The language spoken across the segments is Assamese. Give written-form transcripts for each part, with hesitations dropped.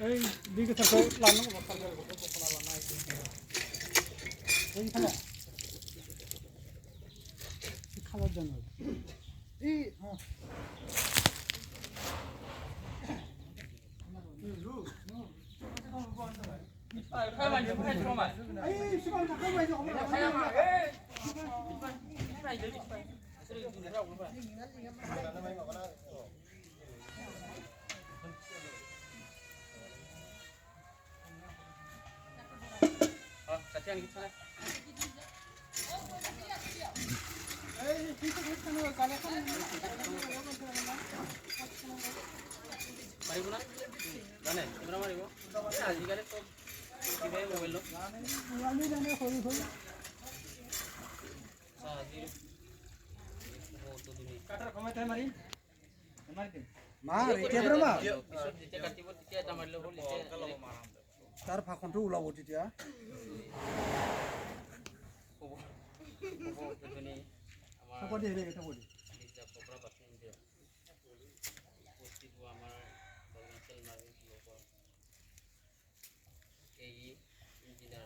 এই দিকে সৰকাৰ লানো বসা কৰে কোনা লানা এইখানে খাবাৰ জন্য এই হ্যাঁ পাৰিব না জানে কেমেৰা মাৰিব আজিকালি চব কিবাই মোবাইল আমি জানে সৰু সৰু কাটাৰ কমাই তাই মাৰি দিম মাৰ এতিয়া পৰা মাৰ পিছত যেতিয়া কাটিব তেতিয়া এটা মাৰিলে হ'ল তাৰ ফাকনটো ওলাব তেতিয়া হ'ব দে দে এটা বডি কপৰা বাছনি দিয়া উপস্থিত হোৱা আমাৰ অৰুণাচল নাগৰিক লোকৰ এই ইঞ্জিনিয়াৰ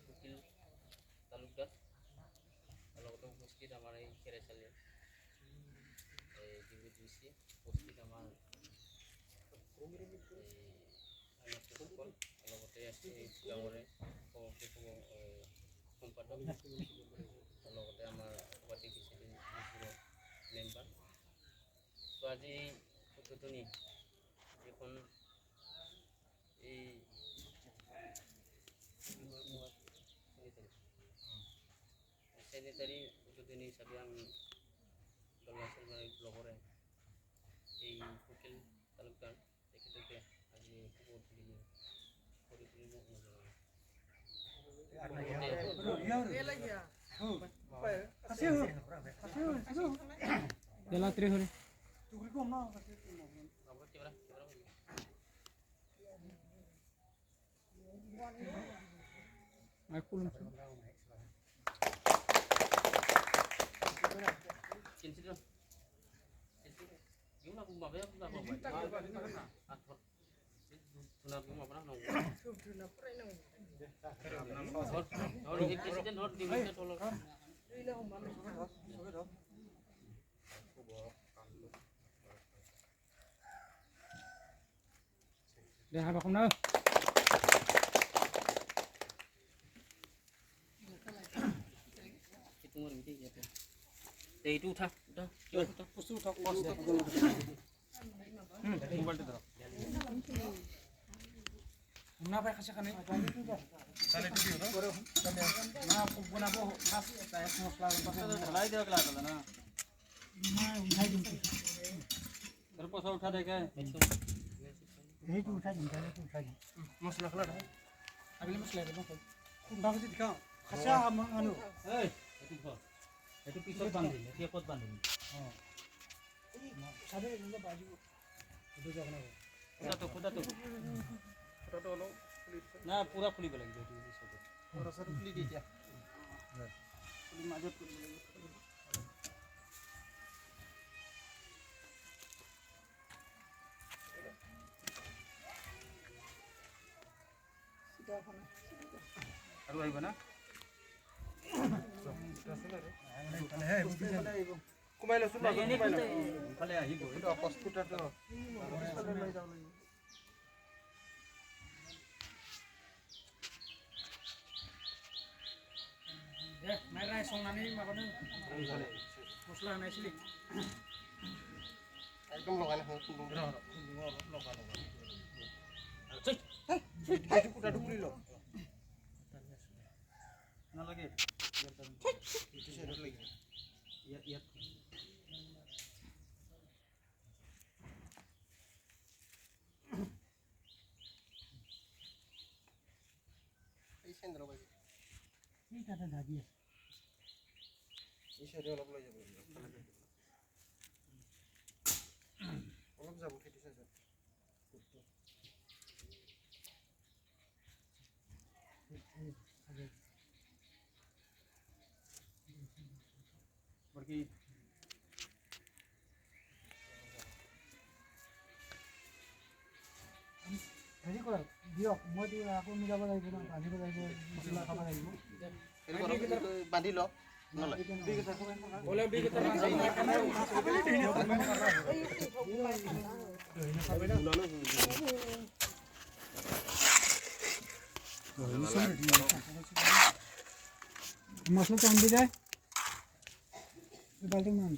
উকিল তালুকদাৰ লগতে উপস্থিত আমাৰ এই খেৰাইচালি ডিবিডিচি উপস্থিত আমাৰ লগতে গাঁৱৰে সম্পাদক লগতে আমাৰ গুৱাহাটী প্ৰেচিডেণ্ট মেম্বাৰ তো আজি উদ্বোধনী যিখন এই চেনিটাৰী উদ্বোধনী হিচাপে আমি অৰুণাচল ব্লকৰে এই উকিল তালুকদাৰ তেখেতকে আজি খবৰ তুলি তেলাত্ৰি হৰে দে হাবা কম না এইটো উঠা উঠা উঠা বস্তু উঠক মোবাইলটো ধৰক না পাই খাছে খানে তালে টুকি হলো না বনাবো খাস তাই মছলা ঢলাই দিও ক্লাস হলো না না উঠাই দিম তোর পয়সা উঠা দেখে এইটো উঠাই দিম তালে উঠাই দিম মছলা খলা আগলি মছলা দেব খুন্দা ভাজি দিখা খাছা আনো এই এটো ধর এটো পিছত বান্ধিম এতিয়া কত বান্ধিম সাবে এগুলো বাজিব এটো যাব না খুদাটো হলো না পুরা খুলিব লাগিব এটো পিছত ৰসাটো খুলি দি দিয়া খুলি মাজত কৰিব লাগিব আৰু আহিব না কুমাই লৈছো ইফালে আহিব এইটো অকস্ফুটাটো নাই নাই সংনানি মাগনে মছলা আনাইছিলি একদম লগাই না লগাই এইটো কুটাটো খুলি ল নালাগে এইটো সাইডত লাগিব ইয়াত এই সেন্দ্ৰ বাজি এই তাতে ধাগি আছে এই সাইডে অলপ লৈ যাব অলপ যাব খেতি চাইছে বড়কি দিয়ক মইতো আকৌ মিলাব লাগিব ন বান্ধিব লাগিব মছলা খাব লাগিব বান্ধি লওক নলয় মছলা তো আনবি যায় বাল্টিং মান